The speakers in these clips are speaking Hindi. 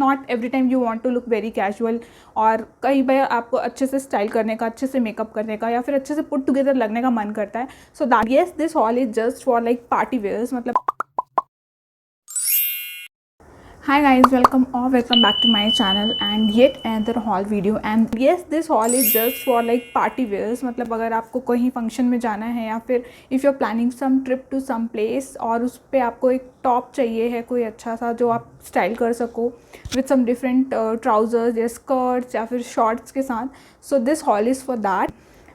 Not every time you want to look very casual, और कई बार आपको अच्छे से स्टाइल करने का, अच्छे से मेकअप करने का, या फिर अच्छे से पुट टुगेदर लगने का मन करता है. So that yes, this hall is just for like party wears. मतलब hi guys, welcome back to my channel and yet another haul video. And yes, this haul is just for like party wears. मतलब अगर आपको कहीं फंक्शन में जाना है या फिर if you are planning some trip to some place और उस पर आपको एक टॉप चाहिए है कोई अच्छा सा जो आप स्टाइल कर सको विथ सम डिफरेंट ट्राउजर्स या स्कर्ट्स या फिर शॉर्ट्स के साथ. So this hall is for that.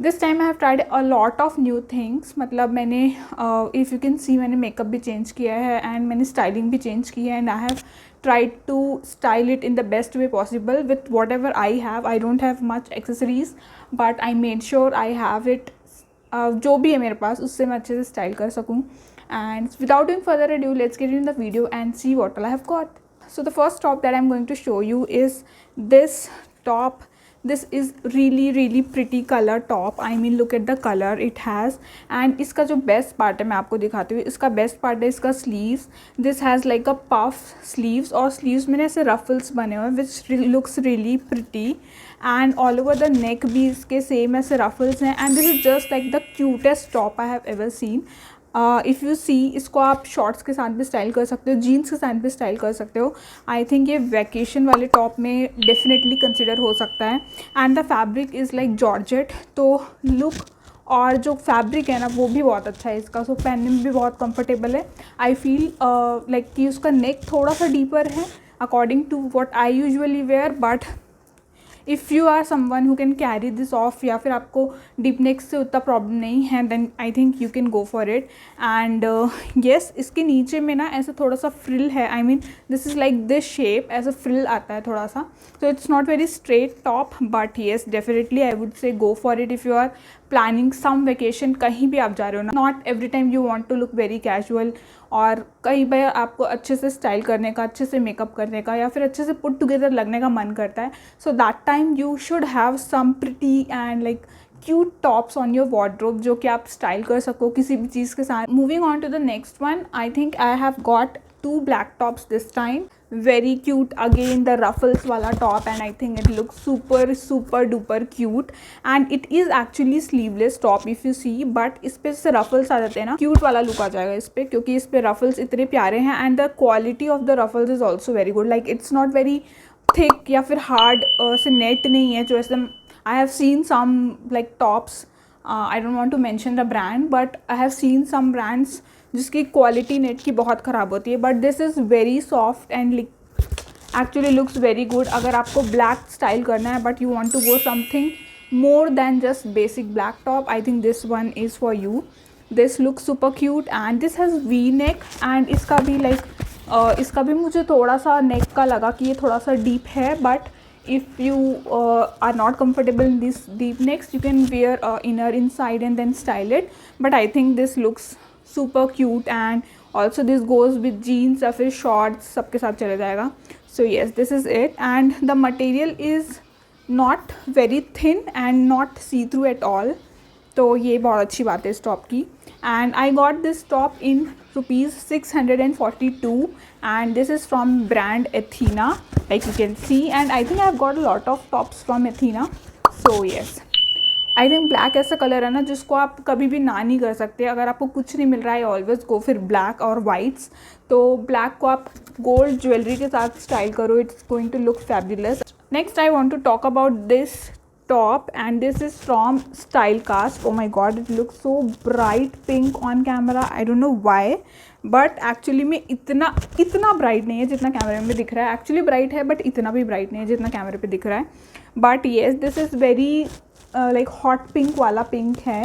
This time I have tried a lot of new things. मतलब मैंने इफ़ यू कैन सी मैंने मेकअप भी चेंज किया है एंड मैंने स्टाइलिंग भी चेंज की है and I have tried to style it in the best way possible with whatever I have. I don't have much accessories but I made sure I have it. जो भी है मेरे पास उससे मैं अच्छे से स्टाइल कर सकूँ. And without doing further ado, let's get into the video and see what all I have got. So the first top that I'm going to show you is this top. This is really pretty color top. I mean look at the color it has. And इसका जो बेस्ट पार्ट है मैं आपको दिखाती हूँ. इसका बेस्ट पार्ट है इसका sleeves. This has like a puff sleeves और स्लीव्स में ऐसे रफल्स बने हुए हैं which looks really pretty. And all over the neck भी इसके सेम ऐसे रफल्स हैं. And this is just like the cutest top I have ever seen. If you see इसको आप शॉर्ट्स के साथ भी स्टाइल कर सकते हो, जीन्स के साथ भी स्टाइल कर सकते हो. आई थिंक ये वैकेशन वाले टॉप में डेफिनेटली कंसिडर हो सकता है. And the fabric is like georgette. तो लुक और जो फैब्रिक है ना वो भी बहुत अच्छा है इसका. सो पहनने में भी बहुत कंफर्टेबल है. आई फील लाइक कि उसका नेक थोड़ा सा डीपर है according to what I usually wear. But if you are someone who can carry this off या फिर आपको डीप नेक से उतना प्रॉब्लम नहीं है then I think you can go for it. And yes, इसके नीचे में ना ऐसा थोड़ा सा फ्रिल है. I mean this is like this shape, ऐसा फ्रिल आता है थोड़ा सा. So it's not very straight top but yes definitely I would say go for it if you are planning some vacation. कहीं भी आप जा रहे हो ना, not every time you want to look very casual, और कई बार आपको अच्छे से स्टाइल करने का, अच्छे से मेकअप करने का, या फिर अच्छे से पुट टुगेदर लगने का मन करता है. So that time you should have some pretty and like cute tops on your wardrobe जो कि आप स्टाइल कर सको किसी भी चीज़ के साथ. Moving on to the next one, I think I have got 2 black tops this time. Very cute again, the ruffles wala top, and I think it looks super duper cute. And it is actually sleeveless top if you see, but इस पे से ruffles आ जाते हैं ना, cute वाला look आ जाएगा इस पे क्योंकि इस पे ruffles इतने प्यारे हैं. And the quality of the ruffles is also very good. Like it's not very thick या फिर hard से net नहीं है जो ऐसे. I have seen some like tops. I don't want to mention the brand, but I have seen some brands जिसकी क्वालिटी नेट की बहुत ख़राब होती है. But this is very soft and actually looks very good. अगर आपको ब्लैक स्टाइल करना है but you want to go something more than just basic black top, I think this one is for you. This looks super cute and this has V neck. And इसका भी लाइक इसका भी मुझे थोड़ा सा नेक का लगा कि ये थोड़ा सा डीप है. But if you are not comfortable in these deep necks, you can wear inner inside and then style it. But I think this looks super cute and also this goes with jeans या फिर shorts सबके साथ चले जाएगा. So yes, this is it. And the material is not very thin and not see through at all. तो ये बहुत अच्छी बात है इस टॉप की. And I got this top in rupees 642 and this is from brand Athena, like you can see. And I think I've got a lot of tops from Athena. So yes, I think black ऐसा कलर है ना जिसको आप कभी भी ना नहीं कर सकते. अगर आपको कुछ नहीं मिल रहा है ऑलवेज गो फिर ब्लैक और वाइट्स. तो ब्लैक को आप गोल्ड ज्वेलरी के साथ स्टाइल करो, it's going to look fabulous. Next I want to talk about this top and this is from Stylecast. Oh my god, it looks so bright pink on camera. I don't know why, but actually में इतना bright नहीं है जितना कैमरे में दिख रहा है. एक्चुअली ब्राइट है बट इतना भी ब्राइट नहीं है जितना कैमरे पे दिख रहा है. But yes, this is very like hot pink वाला पिंक है.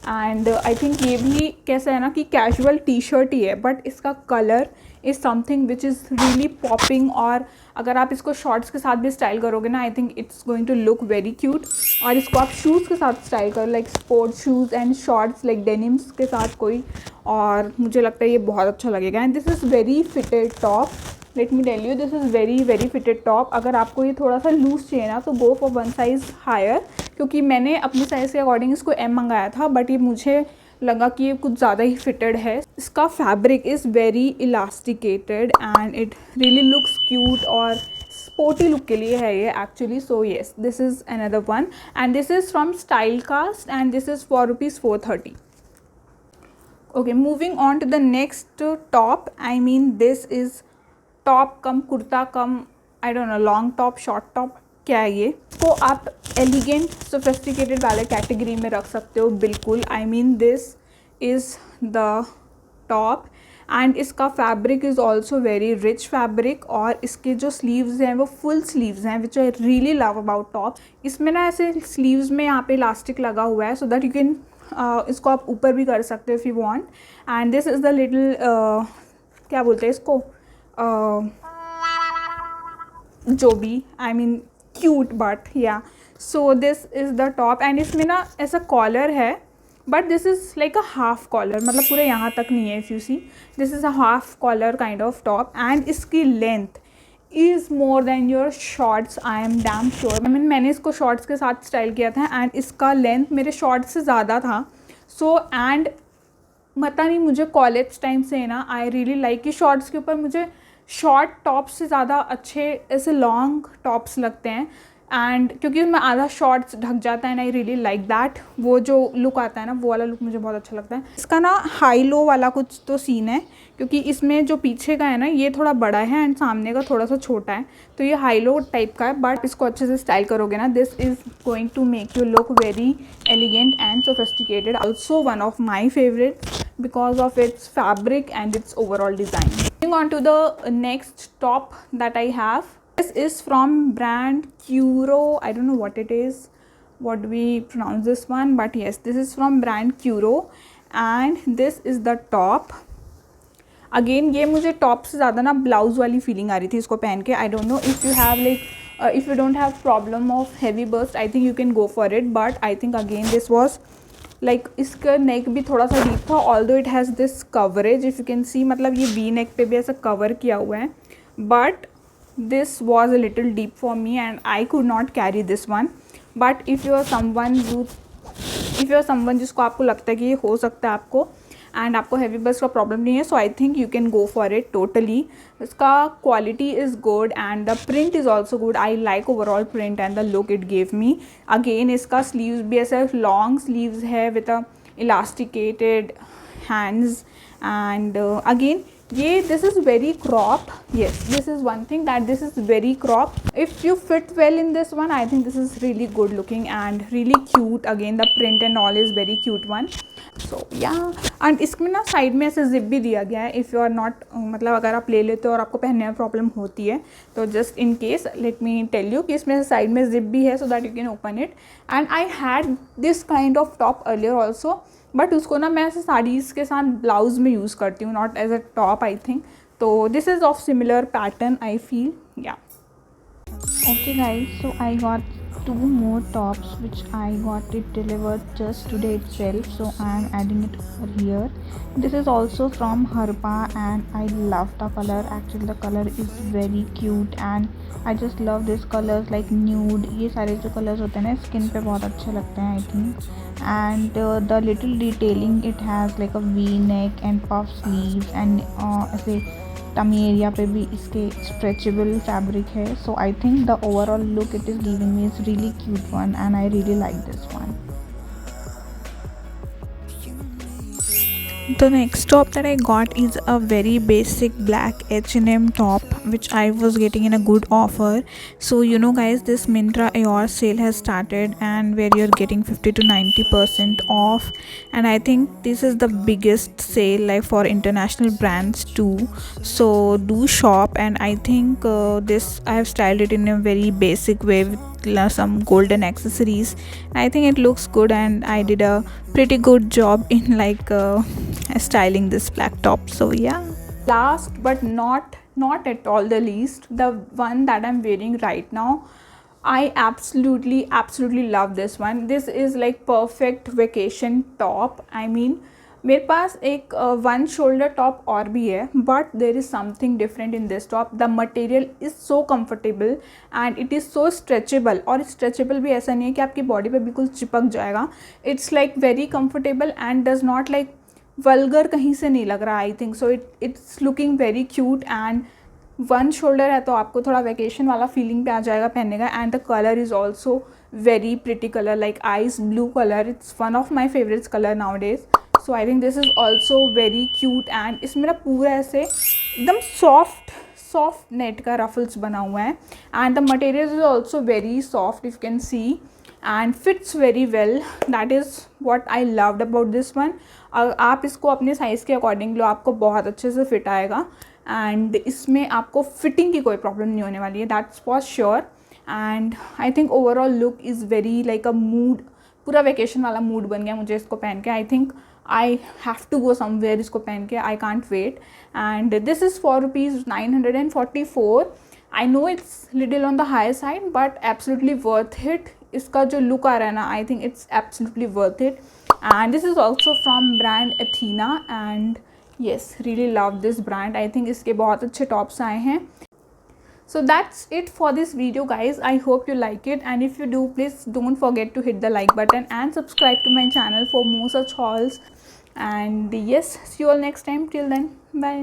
एंड आई थिंक ये भी कैसा है ना कि कैजुअल टी शर्ट ही है बट इसका colour is something which is really popping. और अगर आप इसको शॉर्ट्स के साथ भी स्टाइल करोगे ना, I think it's going to look very cute. और इसको आप शूज़ के साथ स्टाइल करो, like sports shoes and shorts like denims के साथ कोई, और मुझे लगता है ये बहुत अच्छा लगेगा. And this is very fitted top. Let me tell you, this is very fitted top. अगर आपको ये थोड़ा सा लूज चाहिए ना तो गो फॉर 1 साइज़ हायर, क्योंकि मैंने अपनी साइज़ के अकॉर्डिंग इसको M मंगाया था बट ये मुझे लगा कि ये कुछ ज़्यादा ही फिटेड है. इसका fabric is very elasticated and it really looks cute और स्पोर्टी लुक के लिए है ये actually. So yes, this is another one and this is from Style Cast and this is for ₹430. Okay, moving on to the next top. I mean, this is top come kurta come, I don't know, long top, short top, क्या है ये. तो आप एलिगेंट सोफिस्टिकेटेड वाले कैटेगरी में रख सकते हो बिल्कुल. I mean this is the top and इसका fabric is also very rich fabric और इसके जो स्लीव्स हैं वो फुल स्लीव्स हैं, which I really love about top. इसमें ना ऐसे स्लीव्स में यहाँ पे इलास्टिक लगा हुआ है सो दैट यू कैन इसको आप ऊपर भी कर सकते हो if you want. And this is the little क्या बोलते हैं इसको, जो भी, I mean cute but yeah. So this is the top and इसमें ना ऐसा कॉलर है but this is like a half collar, मतलब पूरे यहाँ तक नहीं है. If you see, this is a half collar kind of top and इसकी length is more than your shorts. I am damn sure. I mean मैंने इसको शॉर्ट्स के साथ स्टाइल किया था एंड इसका लेंथ मेरे शॉर्ट्स से ज़्यादा था. सो एंड पता नहीं, मुझे कॉलेज टाइम से है ना, आई रियली लाइक कि शॉर्ट्स के ऊपर मुझे शॉर्ट टॉप्स से ज़्यादा अच्छे ऐसे लॉन्ग टॉप्स लगते हैं. एंड क्योंकि उसमें आधा शॉर्ट्स ढक जाता है and I really like that. वो जो लुक आता है ना, वो वाला लुक मुझे बहुत अच्छा लगता है. इसका ना हाई लो वाला कुछ तो सीन है क्योंकि इसमें जो पीछे का है ना ये थोड़ा बड़ा है एंड सामने का थोड़ा सा छोटा है, तो ये हाई लो टाइप का है. बट इसको अच्छे से स्टाइल करोगे ना, this is going to make you look very elegant and sophisticated. Also one of my favourite because of its fabric and its overall design. Moving on to the next top that I have. This is from brand Curo. I don't know what it is. What do we pronounce this one? But yes, this is from brand Curo and this is the top. Again, ये मुझे टॉप से ज़्यादा ना ब्लाउज वाली फीलिंग आ रही थी इसको पहन के. I don't know if you have like if you don't have problem of heavy bust, I think you can go for it. But I think again this was like इसका नेक भी थोड़ा सा डीप था, although it has this coverage if you can see, मतलब ये वी नेक पे भी ऐसा कवर किया हुआ है. But this was a little deep for me and I could not carry this one. But if you are someone जिसको आपको लगता है कि ये हो सकता है आपको एंड आपको हैवी बस्ट का प्रॉब्लम नहीं है, so I think you can go for it totally. इसका quality is good and the print is also good. I like overall print and the look it gave me. Again इसका स्लीव्स भी ऐसा लॉन्ग स्लीव्स है with a elasticated hands and again ये this is very crop. Yes, this is one thing that this is very crop. If you fit well in this one, I think this is really good looking and really cute. Again the print and all is very cute one. So yeah, and इसमें ना साइड में ऐसे जिप भी दिया गया है. इफ़ यू आर नॉट, मतलब अगर आप ले लेते हो और आपको पहनने में प्रॉब्लम होती है तो just in case let me tell you कि इसमें साइड में जिप भी है so that you can open it. And I had this kind of top earlier also, but उसको ना मैं ऐसे साड़ीज़ के साथ ब्लाउज़ में यूज़ करती हूँ, not as a top I think. तो this is of similar pattern I feel. Yeah Okay guys, so I got 2 more tops which I got it delivered just today itself, so I am adding it here. This is also from Harpa and I love the color. Actually the color is very cute and I just love this colors like nude. ये सारे जो colors होते हैं ना स्किन पे बहुत अच्छे लगते हैं I think. And the little detailing it has like a V-neck and puff sleeves and ऐसे टमी एरिया पे भी इसके स्ट्रेचेबल फैब्रिक है. So I think the overall look it is giving me is really cute one and I really like this one. The next top that I got is a very basic black H&M top which I was getting in a good offer. So you know guys, this Myntra AOR sale has started and where you're getting 50 to 90% off, and I think this is the biggest sale like for international brands too. So do shop, and I think this I have styled it in a very basic way with some golden accessories. I think it looks good and I did a pretty good job in like styling this black top. So yeah, last but not at all the least, the one that I'm wearing right now, I absolutely love this one. This is like perfect vacation top. I mean, मेरे पास एक वन शोल्डर टॉप और भी है, but there is something different in this top. The material is so comfortable and it is so stretchable. और स्ट्रेचेबल भी ऐसा नहीं है कि आपकी बॉडी पे बिल्कुल चिपक जाएगा. It's like very comfortable and does not like vulgar कहीं से नहीं लग रहा. I think so it's looking very cute and one shoulder है तो आपको थोड़ा वेकेशन वाला फीलिंग पे आ जाएगा पहनने का. And the colour is also very pretty colour, like ice blue colour. It's one of my favourites colour now days. So I think this is also very cute. And इसमें ना पूरा ऐसे एकदम सॉफ्ट नेट का रफल्स बना हुआ है. And the material is also very soft, if you can see, and fits very well. That is what I loved about this one. आप इसको अपने साइज़ के अकॉर्डिंग लो, आपको बहुत अच्छे से फिट आएगा. एंड इसमें आपको फिटिंग की कोई प्रॉब्लम नहीं होने वाली है, that's for sure. And I think overall look is very like a mood, पूरा वेकेशन वाला मूड बन गया मुझे इसको पहन के. I think I have to go somewhere इसको पहन के, I can't wait. And this is for ₹944. I know it's little on the higher side but absolutely worth it. इसका जो लुक आ रहा है ना, I think it's absolutely worth it. And this is also from brand एथीना. And yes, really love this brand. I think इसके बहुत अच्छे टॉप्स आए हैं. So that's it for this video guys. I hope you like it, and if you do, please don't forget to hit the like button and subscribe to my channel for more such hauls. And yes, see you all next time. Till then, bye.